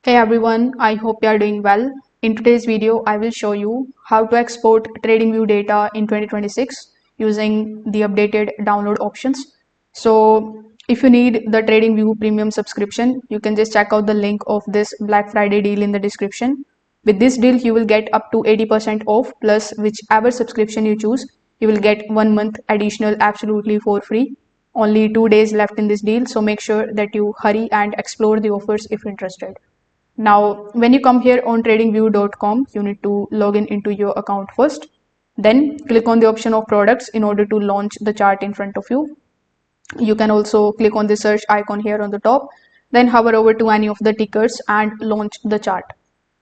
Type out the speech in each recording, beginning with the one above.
Hey everyone, I hope you are doing well. In today's video, I will show you how to export TradingView data in 2026 using the updated download options. So if you need the TradingView premium subscription, you can just check out the link of this Black Friday deal in the description. With this deal, you will get up to 80% off plus whichever subscription you choose, you will get 1 month additional absolutely for free. Only 2 days left in this deal, so make sure that you hurry and explore the offers if interested. Now, when you come here on tradingview.com, you need to log in into your account first. Then click on the option of products in order to launch the chart in front of you. You can also click on the search icon here on the top, then hover over to any of the tickers and launch the chart.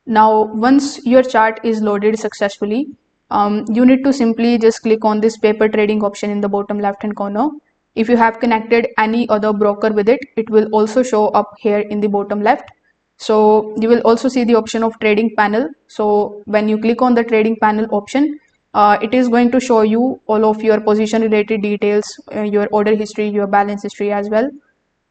Now, once your chart is loaded successfully, you need to simply just click on this paper trading option in the bottom left hand corner. If you have connected any other broker with it, it will also show up here in the bottom left. So you will also see the option of trading panel. So when you click on the trading panel option, it is going to show you all of your position related details, your order history, your balance history as well.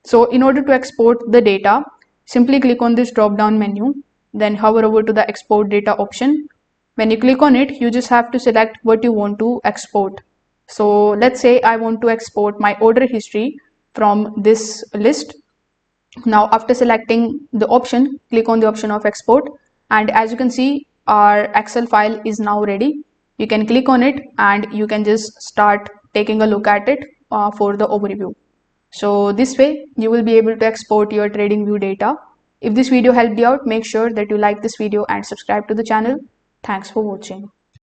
So in order to export the data, simply click on this drop down menu, then hover over to the export data option. When you click on it, you just have to select what you want to export. So let's say I want to export my order history from this list. Now after selecting the option, click on the option of export, and as you can see, our Excel file is now ready. You can click on it and you can just start taking a look at it for the overview. So this way you will be able to export your TradingView data. If this video helped you out, make sure that you like this video and subscribe to the channel. Thanks for watching.